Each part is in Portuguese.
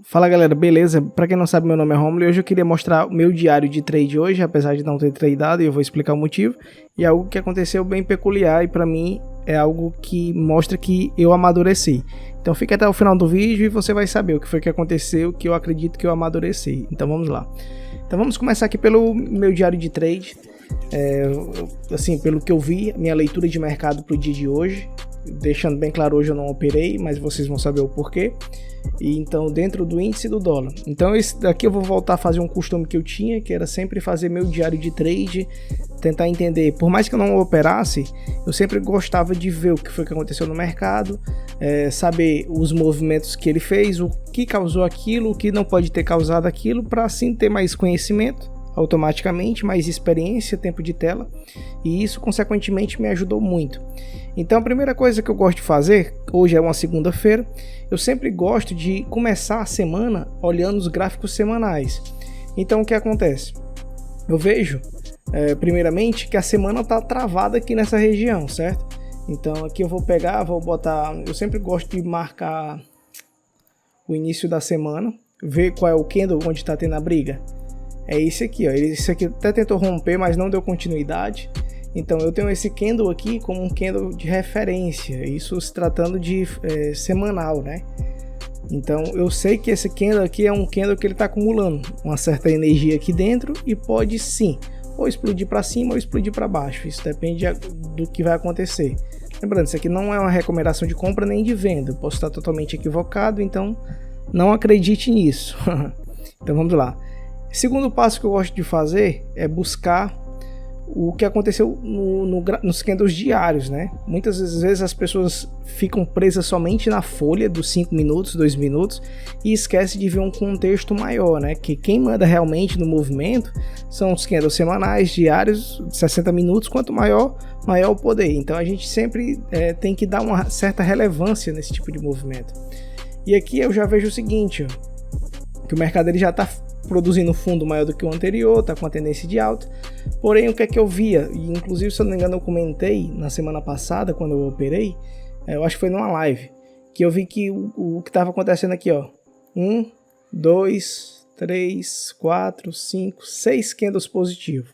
Fala galera, beleza? Pra quem não sabe, meu nome é Romulo e hoje eu queria mostrar o meu diário de trade hoje, apesar de não ter tradeado, e eu vou explicar o motivo. E é algo que aconteceu bem peculiar e pra mim é algo que mostra que eu amadureci. Então fica até o final do vídeo e você vai saber o que foi que aconteceu, que eu acredito que eu amadureci. Então vamos lá. Então vamos começar aqui pelo meu diário de trade. Assim, pelo que eu vi, minha leitura de mercado pro dia de hoje. Deixando bem claro, hoje eu não operei, mas vocês vão saber o porquê. E então dentro do índice do dólar. Então esse daqui eu vou voltar a fazer um costume que eu tinha, que era sempre fazer meu diário de trade, tentar entender. Por mais que eu não operasse, eu sempre gostava de ver o que foi que aconteceu no mercado, saber os movimentos que ele fez, o que causou aquilo, o que não pode ter causado aquilo, para assim ter mais conhecimento automaticamente, mais experiência, tempo de tela, e isso consequentemente me ajudou muito. Então a primeira coisa que eu gosto de fazer, hoje é uma segunda-feira, eu sempre gosto de começar a semana olhando os gráficos semanais. Então o que acontece? Eu vejo, primeiramente, que a semana está travada aqui nessa região, certo? Então aqui eu vou pegar, vou botar, eu sempre gosto de marcar o início da semana, ver qual é o candle onde está tendo a briga. É esse aqui, ó. Esse aqui até tentou romper, mas não deu continuidade. Então eu tenho esse candle aqui como um candle de referência, isso se tratando de semanal, né? Então eu sei que esse candle aqui é um candle que ele está acumulando uma certa energia aqui dentro e pode sim, ou explodir para cima ou explodir para baixo. Isso depende do que vai acontecer. Lembrando, isso aqui não é uma recomendação de compra nem de venda. Eu posso estar totalmente equivocado, então não acredite nisso. Então vamos lá. Segundo passo que eu gosto de fazer é buscar o que aconteceu nos candles diários, né? Muitas vezes as pessoas ficam presas somente na folha dos 5 minutos, 2 minutos e esquece de ver um contexto maior, né? Que quem manda realmente no movimento são os candles semanais, diários, 60 minutos, quanto maior o poder. Então a gente sempre tem que dar uma certa relevância nesse tipo de movimento. E aqui eu já vejo o seguinte, ó, que o mercado ele já está produzindo fundo maior do que o anterior, está com a tendência de alta. Porém, o que é que eu via, e inclusive se eu não me engano eu comentei na semana passada quando eu operei, eu acho que foi numa live, que eu vi que o que estava acontecendo aqui, ó, 1, 2, 3, 4, 5, 6 candles positivos.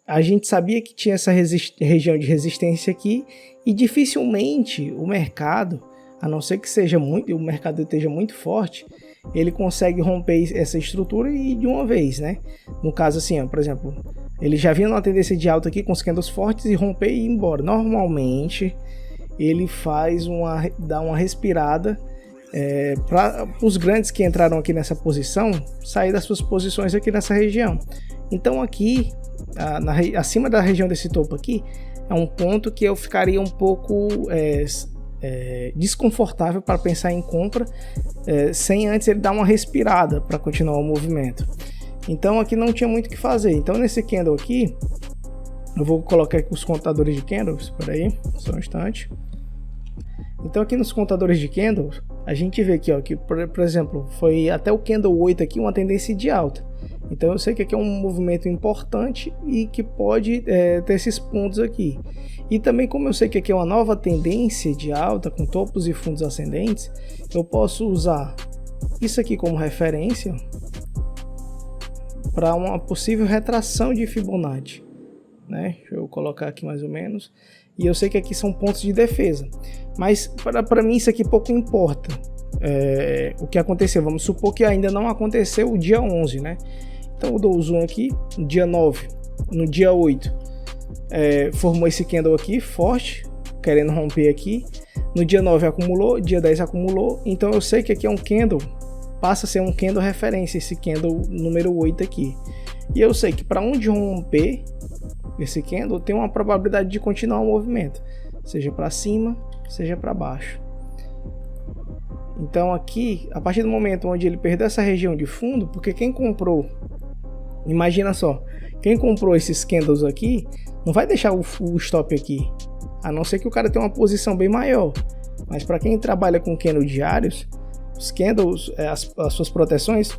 A gente sabia que tinha essa região de resistência aqui e dificilmente o mercado, a não ser que o mercado esteja muito forte, ele consegue romper essa estrutura e de uma vez, né? No caso assim, ó, por exemplo, ele já vinha numa tendência de alta aqui com os candles fortes e romper e ir embora. Normalmente ele dá uma respirada para os grandes que entraram aqui nessa posição sair das suas posições aqui nessa região. Então aqui, acima da região desse topo aqui, é um ponto que eu ficaria um pouco desconfortável para pensar em compra sem antes ele dar uma respirada para continuar o movimento. Então aqui não tinha muito o que fazer. Então nesse candle aqui eu vou colocar aqui os contadores de candles. Espera aí, só um instante. Então aqui nos contadores de candles a gente vê aqui, ó, que por exemplo foi até o candle 8 aqui uma tendência de alta. Então eu sei que aqui é um movimento importante e que pode ter esses pontos aqui. E também, como eu sei que aqui é uma nova tendência de alta com topos e fundos ascendentes, eu posso usar isso aqui como referência para uma possível retração de Fibonacci, né? Deixa eu colocar aqui mais ou menos. E eu sei que aqui são pontos de defesa, mas para mim isso aqui pouco importa. O que aconteceu, vamos supor que ainda não aconteceu o dia 11, né? Então eu dou o zoom aqui, no dia 9, no dia 8, formou esse candle aqui, forte, querendo romper aqui. No dia 9 acumulou, dia 10 acumulou, então eu sei que aqui é um candle, passa a ser um candle referência, esse candle número 8 aqui. E eu sei que para onde romper esse candle, tem uma probabilidade de continuar o movimento, seja para cima, seja para baixo. Então aqui, a partir do momento onde ele perdeu essa região de fundo, porque quem comprou, imagina só, quem comprou esses candles aqui, não vai deixar o stop aqui, a não ser que o cara tenha uma posição bem maior. Mas para quem trabalha com candles diários, os candles, as suas proteções,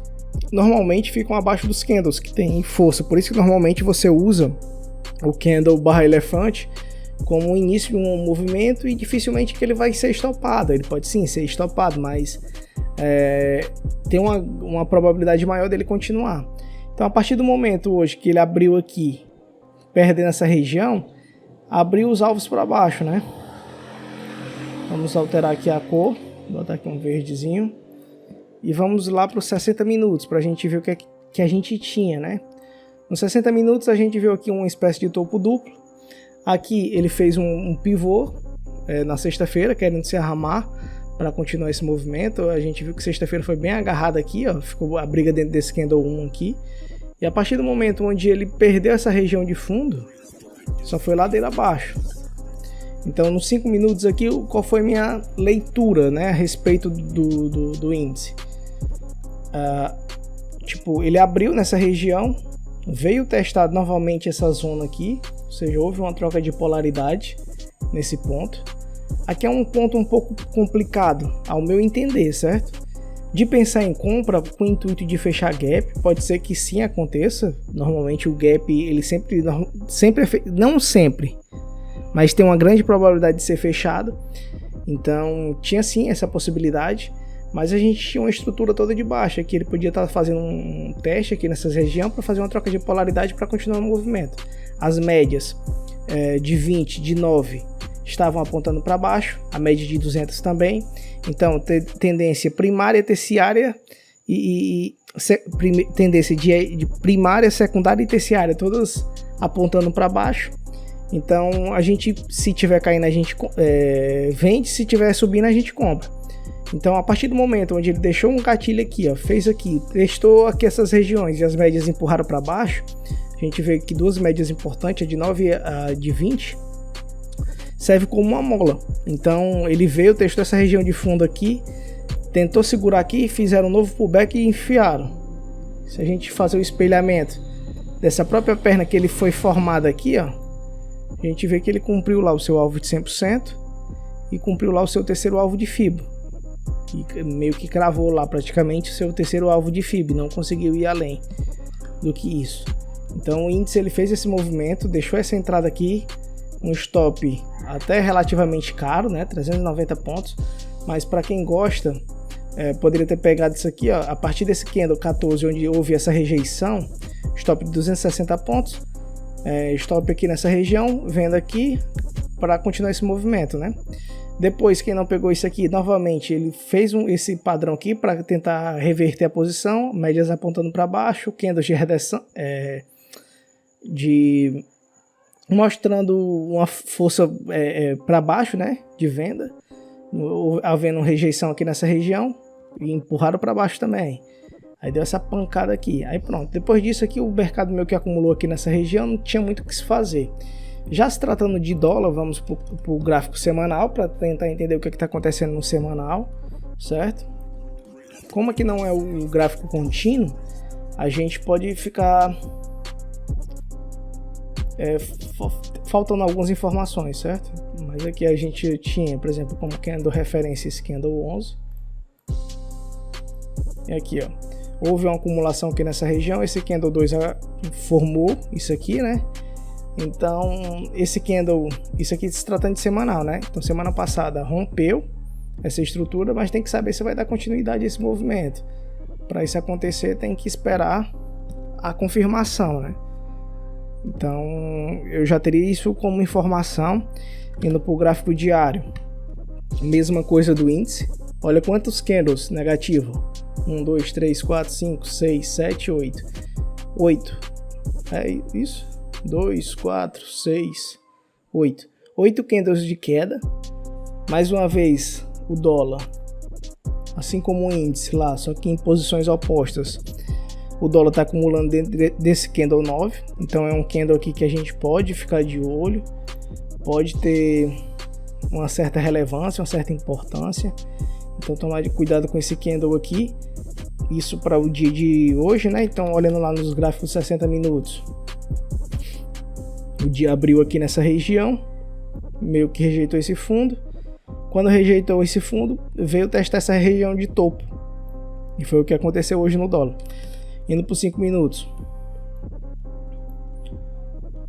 normalmente ficam abaixo dos candles que tem força. Por isso que normalmente você usa o candle barra elefante como o início de um movimento e dificilmente que ele vai ser estopado. Ele pode sim ser estopado, mas tem uma probabilidade maior dele continuar. Então, a partir do momento hoje que ele abriu aqui, perdendo essa região, abriu os alvos para baixo, né? Vamos alterar aqui a cor, vou botar aqui um verdezinho. E vamos lá para os 60 minutos, para a gente ver o que a gente tinha, né? Nos 60 minutos a gente viu aqui uma espécie de topo duplo. Aqui ele fez um pivô na sexta-feira, querendo se arramar para continuar esse movimento. A gente viu que sexta-feira foi bem agarrada aqui, ó, ficou a briga dentro desse candle 1 aqui. E a partir do momento onde ele perdeu essa região de fundo, só foi ladeira abaixo. Então, nos 5 minutos aqui, qual foi minha leitura, né, a respeito do índice? Ele abriu nessa região, veio testar novamente essa zona aqui, ou seja, houve uma troca de polaridade nesse ponto. Aqui é um ponto um pouco complicado, ao meu entender, certo? De pensar em compra com o intuito de fechar gap, pode ser que sim aconteça. Normalmente o gap, ele não sempre, mas tem uma grande probabilidade de ser fechado. Então tinha sim essa possibilidade, mas a gente tinha uma estrutura toda de baixa, que ele podia estar fazendo um teste aqui nessas regiões para fazer uma troca de polaridade para continuar o movimento. As médias de 20, de 9 estavam apontando para baixo, a média de 200 também. Então tendência primária, terciária tendência de primária, secundária e terciária, todas apontando para baixo. Então a gente, se tiver caindo, a gente vende, se tiver subindo, a gente compra. Então, a partir do momento onde ele deixou um gatilho aqui, ó, fez aqui, testou aqui essas regiões e as médias empurraram para baixo, a gente vê que duas médias importantes, a de 9 e a de 20, serve como uma mola. Então, ele veio, testou essa região de fundo aqui, tentou segurar aqui, fizeram um novo pullback e enfiaram. Se a gente fazer o espelhamento dessa própria perna que ele foi formado aqui, ó, a gente vê que ele cumpriu lá o seu alvo de 100% e cumpriu lá o seu terceiro alvo de FIBO. Que meio que cravou lá praticamente o seu terceiro alvo de FIB, não conseguiu ir além do que isso. Então o índice, ele fez esse movimento, deixou essa entrada aqui, um stop até relativamente caro, né, 390 pontos, mas para quem gosta, poderia ter pegado isso aqui, ó, a partir desse candle 14, onde houve essa rejeição, stop de 260 pontos, stop aqui nessa região, venda aqui para continuar esse movimento, né? Depois, quem não pegou isso aqui, novamente, ele fez esse padrão aqui para tentar reverter a posição, médias apontando para baixo, candles de redução, mostrando uma força para baixo, né, de venda, havendo rejeição aqui nessa região, e empurraram para baixo também. Aí deu essa pancada aqui, aí pronto. Depois disso aqui, o mercado meio que acumulou aqui nessa região, não tinha muito o que se fazer. Já se tratando de dólar, vamos para o gráfico semanal para tentar entender o que está acontecendo no semanal, certo? Como aqui não é o gráfico contínuo, a gente pode ficar faltando algumas informações, certo? Mas aqui a gente tinha, por exemplo, como candle referência esse candle 11. E aqui, ó, houve uma acumulação aqui nessa região, esse candle 2 formou isso aqui, né? Então, esse candle, isso aqui se tratando de semanal, né? Então, semana passada rompeu essa estrutura, mas tem que saber se vai dar continuidade a esse movimento. Para isso acontecer, tem que esperar a confirmação, né? Então, eu já teria isso como informação indo para o gráfico diário. Mesma coisa do índice. Olha quantos candles negativo. 1, 2, 3, 4, 5, 6, 7, 8. 8. É isso? 2, 4, 6, 8. 8 candles de queda. Mais uma vez, o dólar, assim como o índice lá, só que em posições opostas. O dólar está acumulando dentro desse candle 9. Então é um candle aqui que a gente pode ficar de olho. Pode ter uma certa relevância, uma certa importância. Então tomar cuidado com esse candle aqui. Isso para o dia de hoje, né? Então olhando lá nos gráficos de 60 minutos. O dia abriu aqui nessa região, meio que rejeitou esse fundo. Quando rejeitou esse fundo, veio testar essa região de topo. E foi o que aconteceu hoje no dólar. Indo para os 5 minutos.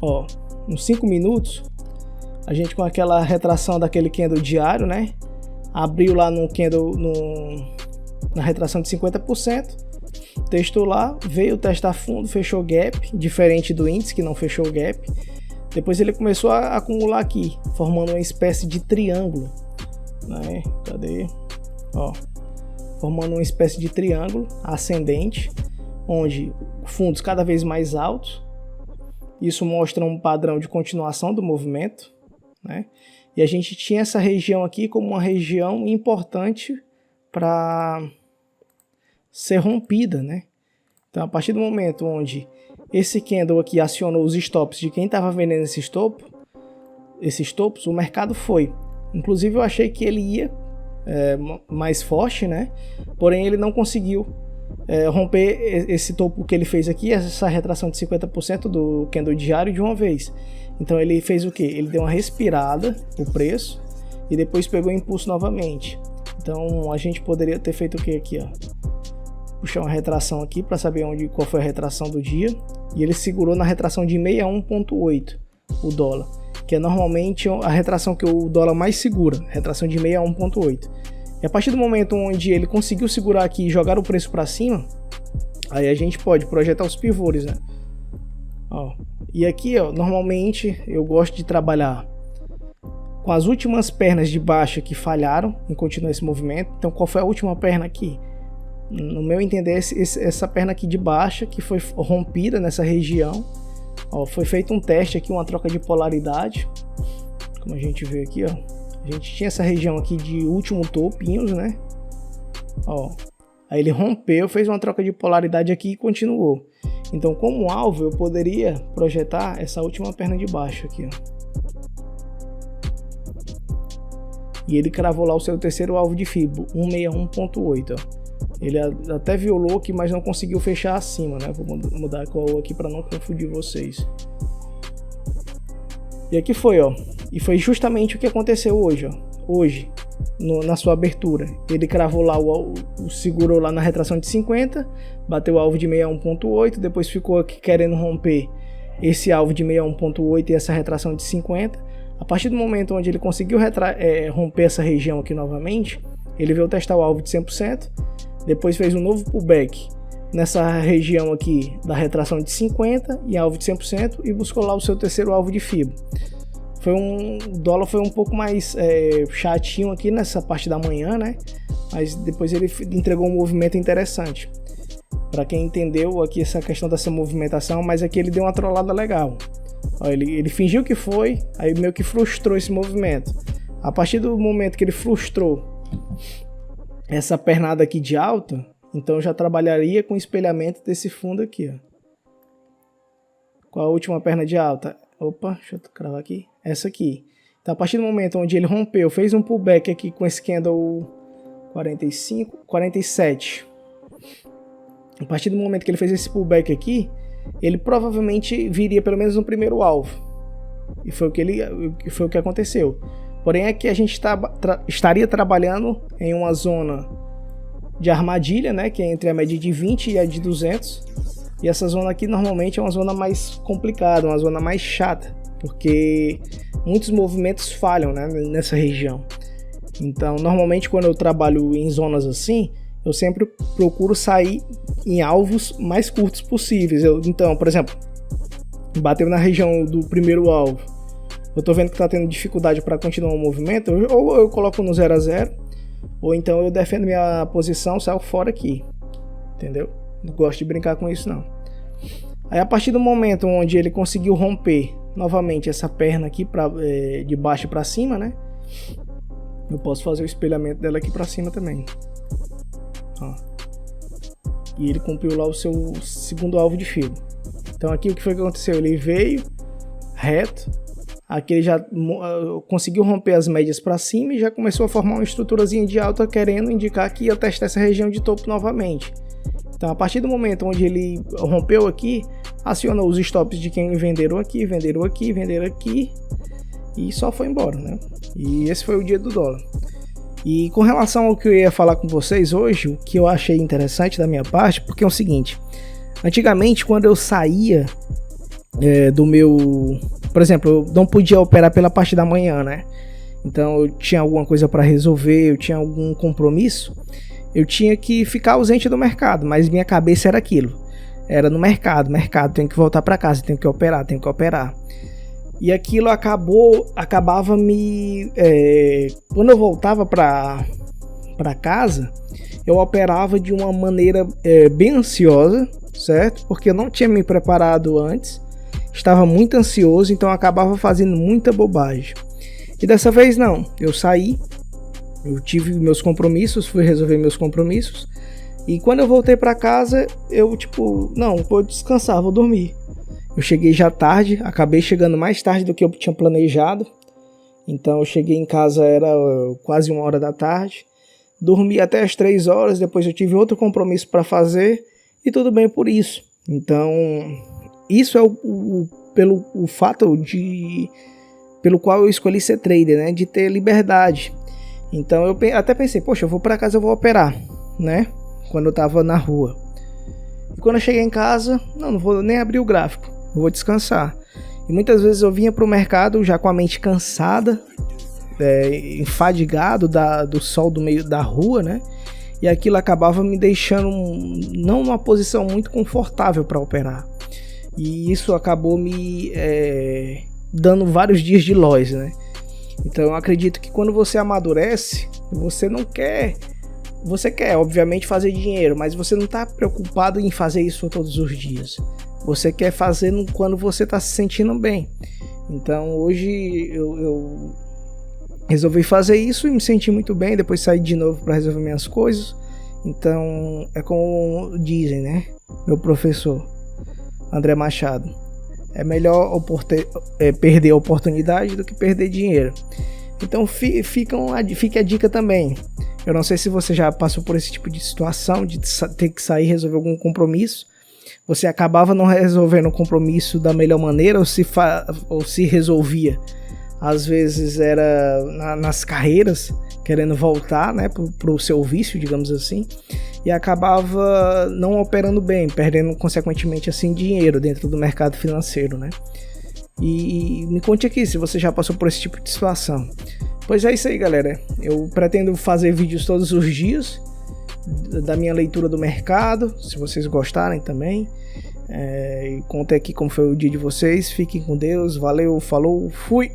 Ó, nos 5 minutos, a gente com aquela retração daquele candle diário, né? Abriu lá no candle, na retração de 50%, testou lá, veio testar fundo, fechou gap, diferente do índice que não fechou o gap. Depois ele começou a acumular aqui, formando uma espécie de triângulo, né? Cadê? Ó, formando uma espécie de triângulo ascendente, onde fundos cada vez mais altos. Isso mostra um padrão de continuação do movimento, né? E a gente tinha essa região aqui como uma região importante para ser rompida, né? Então, a partir do momento onde esse candle aqui acionou os stops de quem estava vendendo esses topos, o mercado foi. Inclusive, eu achei que ele ia mais forte, né? Porém, ele não conseguiu romper esse topo que ele fez aqui, essa retração de 50% do candle diário de uma vez. Então, ele fez o quê? Ele deu uma respirada, o preço, e depois pegou impulso novamente. Então, a gente poderia ter feito o quê aqui, ó? Puxar uma retração aqui para saber qual foi a retração do dia. E ele segurou na retração de 61,8 o dólar, que é normalmente a retração que o dólar mais segura, retração de 61,8. E a partir do momento onde ele conseguiu segurar aqui e jogar o preço para cima, aí a gente pode projetar os pivôs, né? Ó, e aqui, ó, normalmente eu gosto de trabalhar com as últimas pernas de baixa que falharam em continuar esse movimento. Então, qual foi a última perna aqui? No meu entender, essa perna aqui de baixa que foi rompida nessa região. Ó, foi feito um teste aqui, uma troca de polaridade, como a gente vê aqui, ó. A gente tinha essa região aqui de último topinhos, né? Ó, aí ele rompeu, fez uma troca de polaridade aqui e continuou. Então, como alvo, eu poderia projetar essa última perna de baixo aqui, ó. E ele cravou lá o seu terceiro alvo de FIBO, 161,8, ó. Ele até violou aqui, mas não conseguiu fechar acima, né? Vou mudar a cor aqui para não confundir vocês. E aqui foi, ó. E foi justamente o que aconteceu hoje, ó. Hoje, na sua abertura, ele cravou lá, segurou lá na retração de 50, bateu o alvo de 61,8, depois ficou aqui querendo romper esse alvo de 61,8 e essa retração de 50. A partir do momento onde ele conseguiu romper essa região aqui novamente, ele veio testar o alvo de 100%, depois fez um novo pullback nessa região aqui da retração de 50 e alvo de 100% e buscou lá o seu terceiro alvo de FIBO. O dólar foi um pouco mais chatinho aqui nessa parte da manhã, né? Mas depois ele entregou um movimento interessante. Para quem entendeu aqui essa questão dessa movimentação, mas aqui ele deu uma trollada legal. Ó, ele fingiu que foi, aí meio que frustrou esse movimento. A partir do momento que ele frustrou essa pernada aqui de alta, então eu já trabalharia com espelhamento desse fundo aqui, ó. Qual a última perna de alta? Opa, deixa eu cravar aqui. Essa aqui. Então, a partir do momento onde ele rompeu, fez um pullback aqui com esse candle 47. A partir do momento que ele fez esse pullback aqui, ele provavelmente viria pelo menos no primeiro alvo. E foi o que aconteceu. Porém, aqui a gente estaria trabalhando em uma zona de armadilha, né, que é entre a média de 20 e a de 200. E essa zona aqui normalmente é uma zona mais complicada, uma zona mais chata, porque muitos movimentos falham, né, nessa região. Então, normalmente quando eu trabalho em zonas assim, eu sempre procuro sair em alvos mais curtos possíveis. Então, por exemplo, bateu na região do primeiro alvo, eu tô vendo que tá tendo dificuldade para continuar o movimento, ou eu coloco no 0 a 0, ou então eu defendo minha posição, saio fora aqui, entendeu? Não gosto de brincar com isso não. Aí a partir do momento onde ele conseguiu romper novamente essa perna aqui de baixo para cima, né? Eu posso fazer o espelhamento dela aqui para cima também. Ó. E ele cumpriu lá o seu segundo alvo de FIBO. Então aqui o que foi que aconteceu? Ele veio reto. Aqui ele já conseguiu romper as médias para cima e já começou a formar uma estruturazinha de alta, querendo indicar que ia testar essa região de topo novamente. Então, a partir do momento onde ele rompeu aqui, acionou os stops de quem venderam aqui, venderam aqui, venderam aqui e só foi embora, né? E esse foi o dia do dólar. E com relação ao que eu ia falar com vocês hoje, o que eu achei interessante da minha parte, porque é o seguinte: antigamente, quando eu saía do meu... Por exemplo, eu não podia operar pela parte da manhã, né? Então, eu tinha alguma coisa para resolver, eu tinha algum compromisso. eu tinha que ficar ausente do mercado, mas minha cabeça era aquilo. Era no mercado, tenho que voltar para casa, tenho que operar. E aquilo acabava me... quando eu voltava para casa, eu operava de uma maneira bem ansiosa, certo? Porque eu não tinha me preparado antes, estava muito ansioso, então eu acabava fazendo muita bobagem. E dessa vez não, eu saí, eu tive meus compromissos, fui resolver meus compromissos, e quando eu voltei para casa, eu não, vou descansar, vou dormir. Eu cheguei já tarde, acabei chegando mais tarde do que eu tinha planejado, então eu cheguei em casa, era quase 1h da tarde, dormi até as 3 horas, depois eu tive outro compromisso para fazer, e tudo bem por isso. Então, isso é pelo fato pelo qual eu escolhi ser trader, né, de ter liberdade. Então eu até pensei, poxa, eu vou para casa, eu vou operar, né, quando eu tava na rua. E quando eu cheguei em casa, não vou nem abrir o gráfico, eu vou descansar. E muitas vezes eu vinha pro mercado já com a mente cansada, enfadigado do sol do meio da rua, né, e aquilo acabava me deixando não numa posição muito confortável para operar. E isso acabou me dando vários dias de loss, né? Então eu acredito que quando você amadurece, você quer obviamente fazer dinheiro, mas você não está preocupado em fazer isso todos os dias. Você quer fazer quando você está se sentindo bem. Então hoje eu resolvi fazer isso e me senti muito bem, depois saí de novo para resolver minhas coisas. Então é como dizem, né, meu professor André Machado, é melhor perder a oportunidade do que perder dinheiro. Então fica a dica também. Eu não sei se você já passou por esse tipo de situação, de ter que sair e resolver algum compromisso. Você acabava não resolvendo o compromisso da melhor maneira, ou se resolvia. Às vezes era nas carreiras, querendo voltar, né, pro seu vício, digamos assim, e acabava não operando bem, perdendo consequentemente assim dinheiro dentro do mercado financeiro, né? E me conte aqui se você já passou por esse tipo de situação. Pois é isso aí, galera. Eu pretendo fazer vídeos todos os dias da minha leitura do mercado, se vocês gostarem também. E conta aqui como foi o dia de vocês. Fiquem com Deus. Valeu, falou, fui!